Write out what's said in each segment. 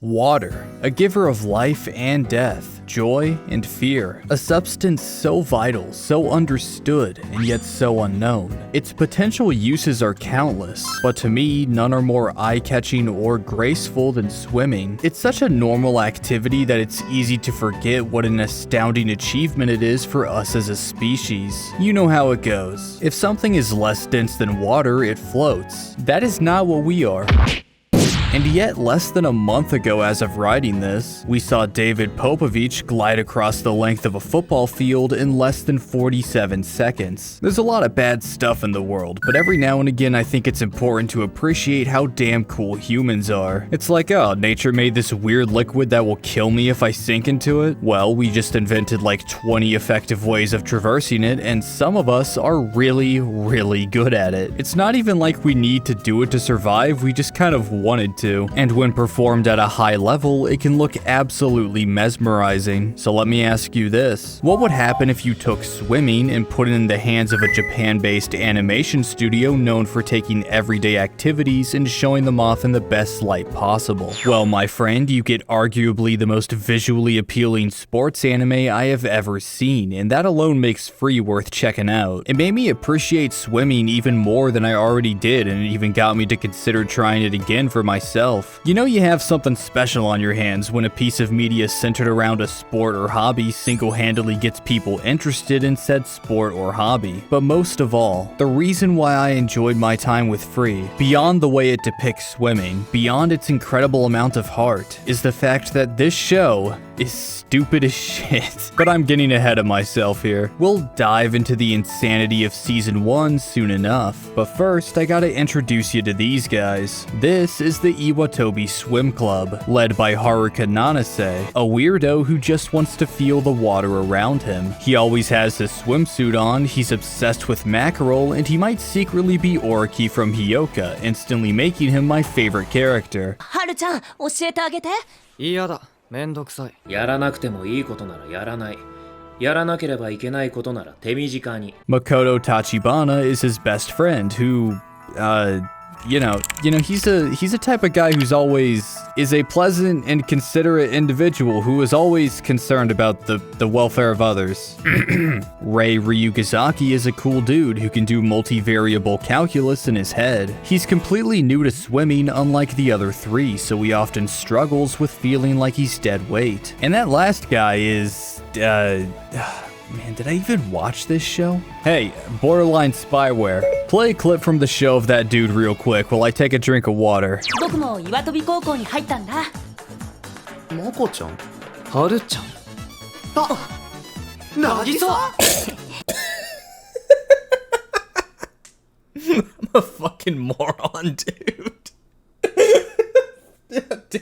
Water, a giver of life and death, joy and fear, a substance so vital, so understood, and yet so unknown. Its potential uses are countless, but to me, none are more eye-catching or graceful than swimming. It's such a normal activity that it's easy to forget what an astounding achievement it is for us as a species. You know how it goes. If something is less dense than water, it floats. That is not what we are. And yet, less than a month ago as of writing this, we saw David Popovich glide across the length of a football field in less than 47 seconds. There's a lot of bad stuff in the world, but every now and again I think it's important to appreciate how damn cool humans are. It's like, oh, nature made this weird liquid that will kill me if I sink into it? Well, we just invented like 20 effective ways of traversing it, and some of us are really, really good at it. It's not even like we need to do it to survive, we just kind of wanted to. And when performed at a high level, it can look absolutely mesmerizing. So let me ask you this. What would happen if you took swimming and put it in the hands of a Japan-based animation studio known for taking everyday activities and showing them off in the best light possible? Well, my friend, you get arguably the most visually appealing sports anime I have ever seen, and that alone makes Free worth checking out. It made me appreciate swimming even more than I already did, and it even got me to consider trying it again for myself. You know you have something special on your hands when a piece of media centered around a sport or hobby single-handedly gets people interested in said sport or hobby. But most of all, the reason why I enjoyed my time with Free, beyond the way it depicts swimming, beyond its incredible amount of heart, is the fact that this show is stupid as shit. But I'm getting ahead of myself here. We'll dive into the insanity of Season 1 soon enough, but first I gotta introduce you to these guys. This is the Iwatobi Swim Club, led by Haruka Nanase, a weirdo who just wants to feel the water around him. He always has his swimsuit on, he's obsessed with mackerel, and he might secretly be Oriki from Hyoka, instantly making him my favorite character. はるちゃん、教えてあげて。嫌だ。めんどくさい。やらなくてもいいことならやらない。やらなければいけないことなら手短に。Makoto Tachibana is his best friend who, you know, he's a type of guy who's always is a pleasant and considerate individual who is always concerned about the welfare of others. Rei Ryukizaki is a cool dude who can do multivariable calculus in his head. He's completely new to swimming unlike the other three, so he often struggles with feeling like he's dead weight. And that last guy is, man, did I even watch this show? Hey, borderline spyware. Play a clip from the show of that dude real quick while I take a drink of water. 僕も岩飛び高校に入ったんだ。まこちゃんはるちゃんあなぎさI'm a fucking moron, dude.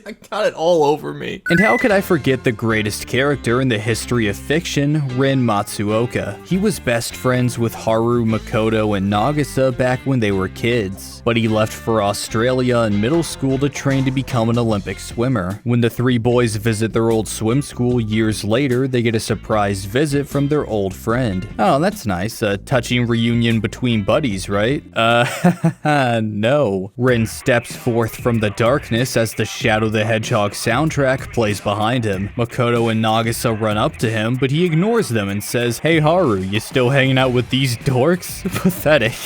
I got it all over me. And how could I forget the greatest character in the history of fiction, Rin Matsuoka? He was best friends with Haru, Makoto, and Nagisa back when they were kids, but he left for Australia in middle school to train to become an Olympic swimmer. When the three boys visit their old swim school years later, they get a surprise visit from their old friend. Oh, that's nice. A touching reunion between buddies, right? No. Rin steps forth from the darkness as the Shadow the Hedgehog soundtrack plays behind him. Makoto and Nagisa run up to him, but he ignores them and says, "Hey Haru, you still hanging out with these dorks?" Pathetic.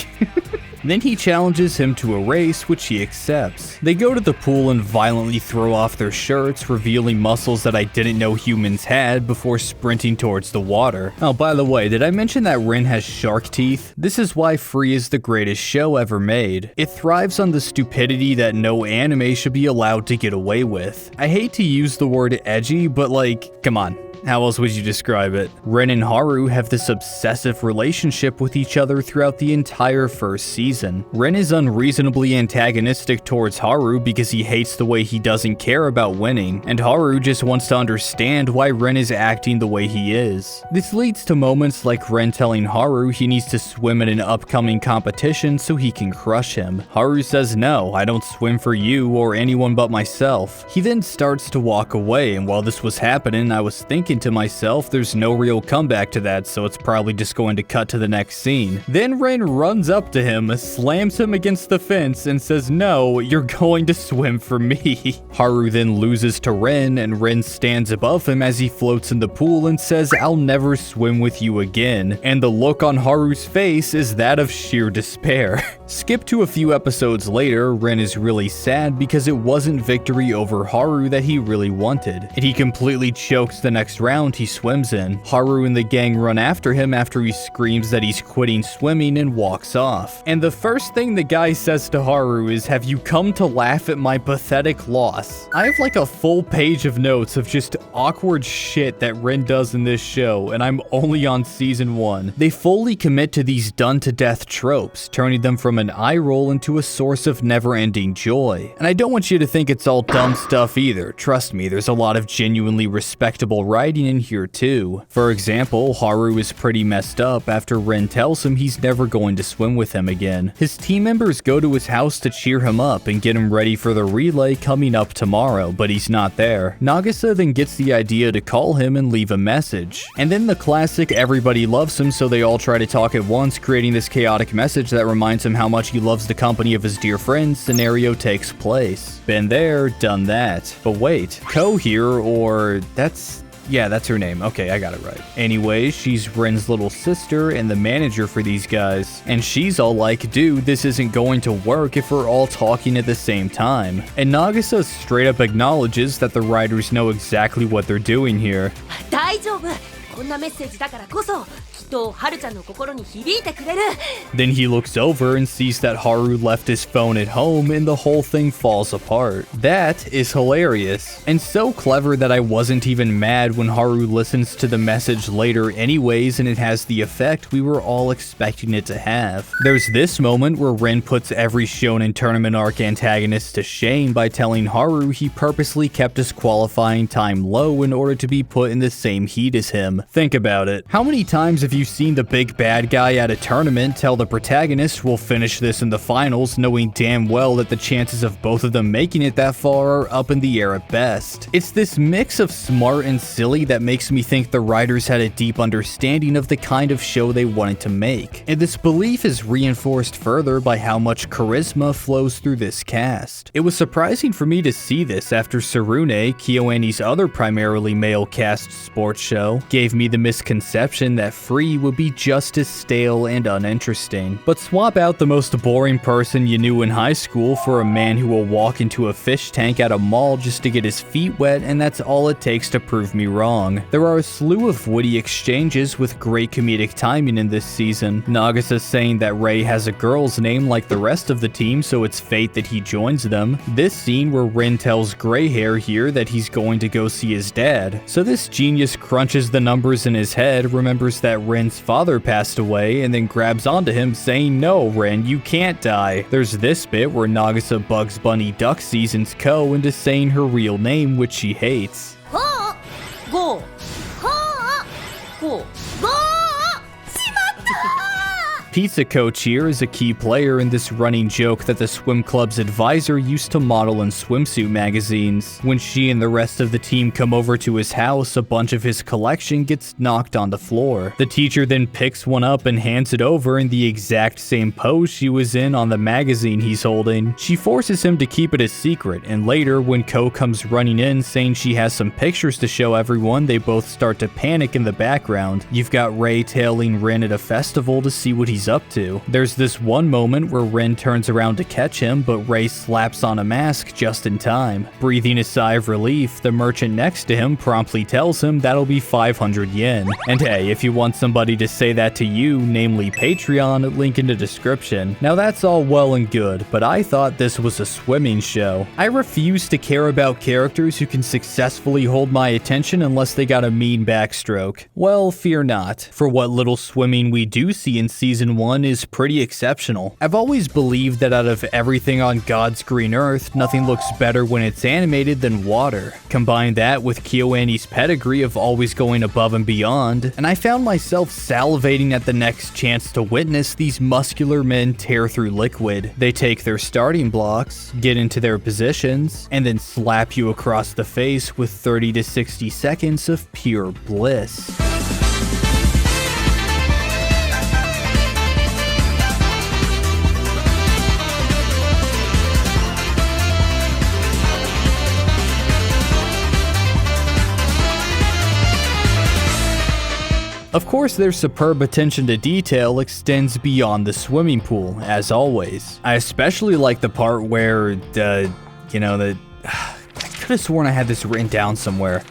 Then he challenges him to a race, which he accepts. They go to the pool and violently throw off their shirts, revealing muscles that I didn't know humans had before sprinting towards the water. Oh, by the way, did I mention that Rin has shark teeth? This is why Free is the greatest show ever made. It thrives on the stupidity that no anime should be allowed to get away with. I hate to use the word edgy, but like, come on. How else would you describe it? Ren and Haru have this obsessive relationship with each other throughout the entire first season. Ren is unreasonably antagonistic towards Haru because he hates the way he doesn't care about winning, and Haru just wants to understand why Ren is acting the way he is. This leads to moments like Ren telling Haru he needs to swim in an upcoming competition so he can crush him. Haru says, "No, I don't swim for you or anyone but myself." He then starts to walk away, and while this was happening, I was thinking thinking to myself, there's no real comeback to that, so it's probably just going to cut to the next scene. Then Rin runs up to him, slams him against the fence, and says, "No, you're going to swim for me." Haru then loses to Rin, and Rin stands above him as he floats in the pool and says, "I'll never swim with you again." And the look on Haru's face is that of sheer despair. Skip to a few episodes later, Rin is really sad because it wasn't victory over Haru that he really wanted, and he completely chokes the next round he swims in. Haru and the gang run after him after he screams that he's quitting swimming and walks off. And the first thing the guy says to Haru is, "Have you come to laugh at my pathetic loss?" I have like a full page of notes of just awkward shit that Rin does in this show, and I'm only on season 1. They fully commit to these done-to-death tropes, turning them from an eye roll into a source of never-ending joy. And I don't want you to think it's all dumb stuff either. Trust me, there's a lot of genuinely respectable writing in here too. For example, Haru is pretty messed up after Rin tells him he's never going to swim with him again. His team members go to his house to cheer him up and get him ready for the relay coming up tomorrow, but he's not there. Nagisa then gets the idea to call him and leave a message. And then the classic everybody loves him so they all try to talk at once, creating this chaotic message that reminds him how much he loves the company of his dear friends scenario takes place. Been there, done that. But wait, Ko here, or yeah, that's her name. Okay, I got it right. Anyways, she's Rin's little sister and the manager for these guys. And she's all like, "Dude, this isn't going to work if we're all talking at the same time." And Nagisa straight up acknowledges that the writers know exactly what they're doing here. 大丈夫。こんなメッセージだからこそ、きっとはるちゃんの心に響いてくれる。 Then he looks over and sees that Haru left his phone at home and the whole thing falls apart. That is hilarious. And so clever that I wasn't even mad when Haru listens to the message later anyways, and it has the effect we were all expecting it to have. There's this moment where Rin puts every shonen tournament arc antagonist to shame by telling Haru he purposely kept his qualifying time low in order to be put in the same heat as him. Think about it. How many times have you seen the big bad guy at a tournament tell the protagonist we'll finish this in the finals, knowing damn well that the chances of both of them making it that far are up in the air at best? It's this mix of smart and silly that makes me think the writers had a deep understanding of the kind of show they wanted to make. And this belief is reinforced further by how much charisma flows through this cast. It was surprising for me to see this after Sarune, KyoAni's other primarily male cast sports show, gave me the misconception that Free would be just as stale and uninteresting. But swap out the most boring person you knew in high school for a man who will walk into a fish tank at a mall just to get his feet wet, and that's all it takes to prove me wrong. There are a slew of witty exchanges with great comedic timing in this season. Nagisa saying that Rei has a girl's name like the rest of the team, so it's fate that he joins them. This scene where Rin tells Grey Hair here that he's going to go see his dad. So this genius crunches the numbers in his head, remembers that Rin's father passed away, and then grabs onto him saying, "No, Rin, you can't die." There's this bit where Nagisa Bugs Bunny Duck seasons Ko into saying her real name, which she hates. ほうゴーほうゴーゴーしまった Pizza Coach here is a key player in this running joke that the swim club's advisor used to model in swimsuit magazines. When she and the rest of the team come over to his house, a bunch of his collection gets knocked on the floor. The teacher then picks one up and hands it over in the exact same pose she was in on the magazine he's holding. She forces him to keep it a secret, and later, when Ko comes running in saying she has some pictures to show everyone, they both start to panic in the background. You've got Rei tailing Rin at a festival to see what he's up to. There's this one moment where Rin turns around to catch him, but Rei slaps on a mask just in time. Breathing a sigh of relief, the merchant next to him promptly tells him that'll be 500 yen. And hey, if you want somebody to say that to you, namely Patreon, link in the description. Now that's all well and good, but I thought this was a swimming show. I refuse to care about characters who can successfully hold my attention unless they got a mean backstroke. Well, fear not. For what little swimming we do see in season Season 1 is pretty exceptional. I've always believed that out of everything on God's green earth, nothing looks better when it's animated than water. Combine that with KyoAni's pedigree of always going above and beyond, and I found myself salivating at the next chance to witness these muscular men tear through liquid. They take their starting blocks, get into their positions, and then slap you across the face with 30 to 60 seconds of pure bliss. Of course, their superb attention to detail extends beyond the swimming pool, as always. I especially like the part where I could have sworn I had this written down somewhere.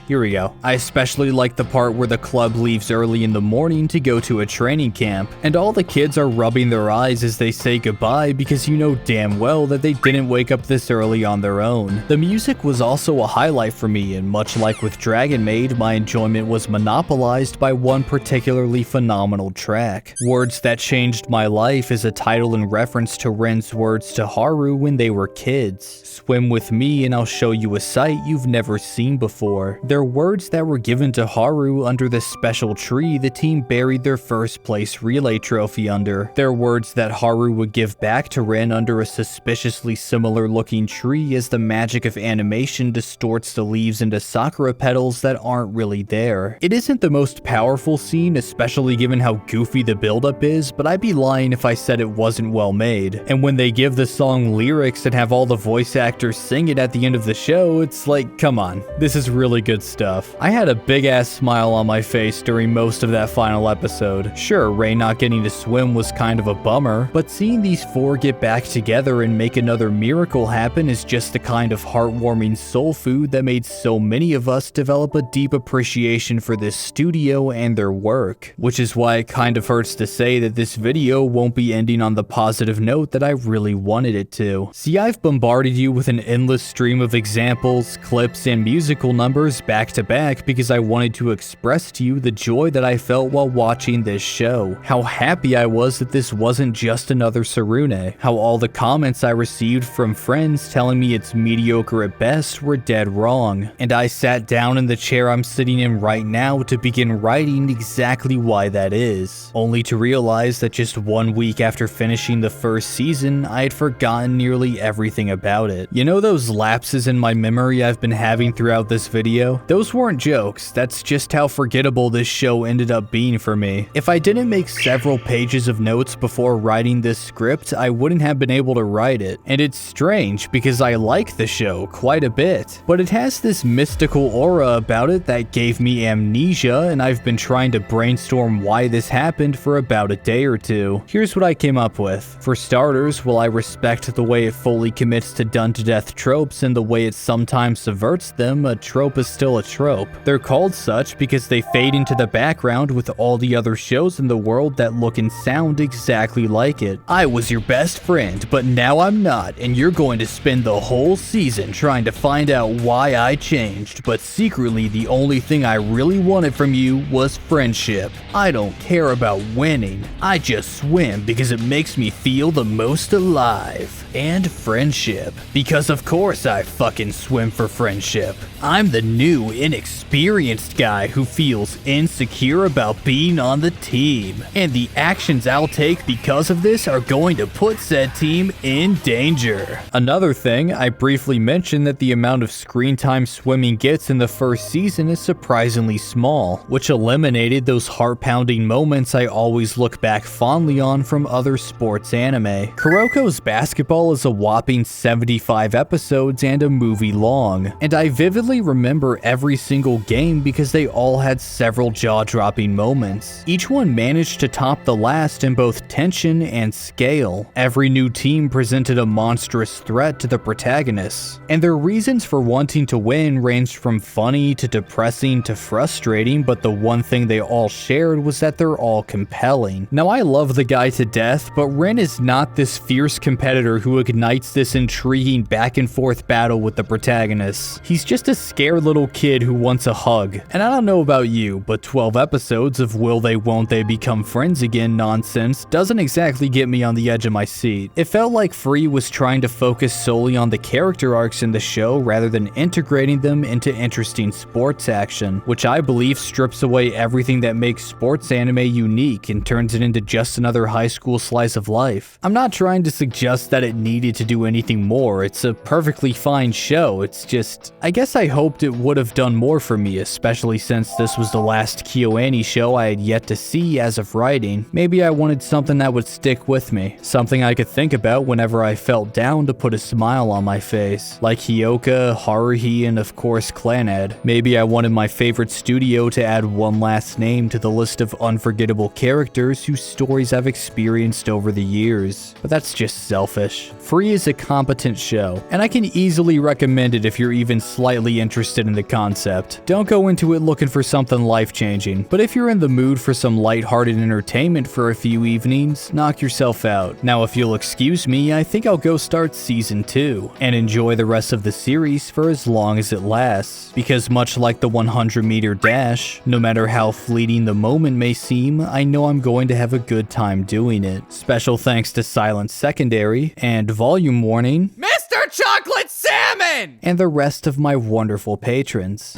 Here we go. I especially like the part where the club leaves early in the morning to go to a training camp, and all the kids are rubbing their eyes as they say goodbye because you know damn well that they didn't wake up this early on their own. The music was also a highlight for me, and much like with Dragon Maid, my enjoyment was monopolized by one particularly phenomenal track. Words That Changed My Life is a title in reference to Ren's words to Haru when they were kids. Swim with me and I'll show you a sight you've never seen before. They're words that were given to Haru under the special tree the team buried their first place relay trophy under. They're words that Haru would give back to Ren under a suspiciously similar looking tree as the magic of animation distorts the leaves into sakura petals that aren't really there. It isn't the most powerful scene, especially given how goofy the buildup is, but I'd be lying if I said it wasn't well made. And when they give the song lyrics and have all the voice actors sing it at the end of the show, it's like, come on, this is really good stuff. I had a big ass smile on my face during most of that final episode. Sure, Rei not getting to swim was kind of a bummer, but seeing these four get back together and make another miracle happen is just the kind of heartwarming soul food that made so many of us develop a deep appreciation for this studio and their work. Which is why it kind of hurts to say that this video won't be ending on the positive note that I really wanted it to. See, I've bombarded you with an endless stream of examples, clips, and musical numbers back to back because I wanted to express to you the joy that I felt while watching this show. How happy I was that this wasn't just another Sarune. How all the comments I received from friends telling me it's mediocre at best were dead wrong. And I sat down in the chair I'm sitting in right now to begin writing exactly why that is. Only to realize that just 1 week after finishing the first season, I had forgotten nearly everything about it. You know those lapses in my memory I've been having throughout this video? Those weren't jokes, that's just how forgettable this show ended up being for me. If I didn't make several pages of notes before writing this script, I wouldn't have been able to write it. And it's strange because I like the show quite a bit, but it has this mystical aura about it that gave me amnesia, and I've been trying to brainstorm why this happened for about a day or two. Here's what I came up with. For starters, while I respect the way it fully commits to done-to-death tropes and the way it sometimes subverts them, a trope is still a trope. They're called such because they fade into the background with all the other shows in the world that look and sound exactly like it. I was your best friend, but now I'm not, and you're going to spend the whole season trying to find out why I changed, but secretly the only thing I really wanted from you was friendship. I don't care about winning. I just swim because it makes me feel the most alive. And friendship. Because of course I fucking swim for friendship. I'm the new, inexperienced guy who feels insecure about being on the team. And the actions I'll take because of this are going to put said team in danger. Another thing, I briefly mentioned that the amount of screen time swimming gets in the first season is surprisingly small, which eliminated those heart-pounding moments I always look back fondly on from other sports anime. Kuroko's basketball is a whopping 75 episodes and a movie long, and I vividly remember every single game because they all had several jaw-dropping moments. Each one managed to top the last in both tension and scale. Every new team presented a monstrous threat to the protagonists, and their reasons for wanting to win ranged from funny to depressing to frustrating, but the one thing they all shared was that they're all compelling. Now I love the guy to death, but Ren is not this fierce competitor who ignites this intriguing back and forth battle with the protagonists. He's just a scare little kid who wants a hug. And I don't know about you, but 12 episodes of will they won't they become friends again nonsense doesn't exactly get me on the edge of my seat. It felt like Free was trying to focus solely on the character arcs in the show rather than integrating them into interesting sports action, which I believe strips away everything that makes sports anime unique and turns it into just another high school slice of life. I'm not trying to suggest that it needed to do anything more. It's a perfectly fine show. It's just, I guess I hoped it would have done more for me, especially since this was the last KyoAni show I had yet to see as of writing. Maybe I wanted something that would stick with me, something I could think about whenever I felt down to put a smile on my face, like Hyoka, Haruhi, and of course Clannad. Maybe I wanted my favorite studio to add one last name to the list of unforgettable characters whose stories I've experienced over the years. But that's just selfish. Free is a competent show, and I can easily recommend it if you're even slightly interested in the concept. Don't go into it looking for something life-changing, but if you're in the mood for some lighthearted entertainment for a few evenings, knock yourself out. Now if you'll excuse me, I think I'll go start season 2, and enjoy the rest of the series for as long as it lasts, because much like the 100-meter dash, no matter how fleeting the moment may seem, I know I'm going to have a good time doing it. Special thanks to Silent Secondary, and Volume Warning, Mr. Chocolate Salmon! and the rest of my wonderful patrons.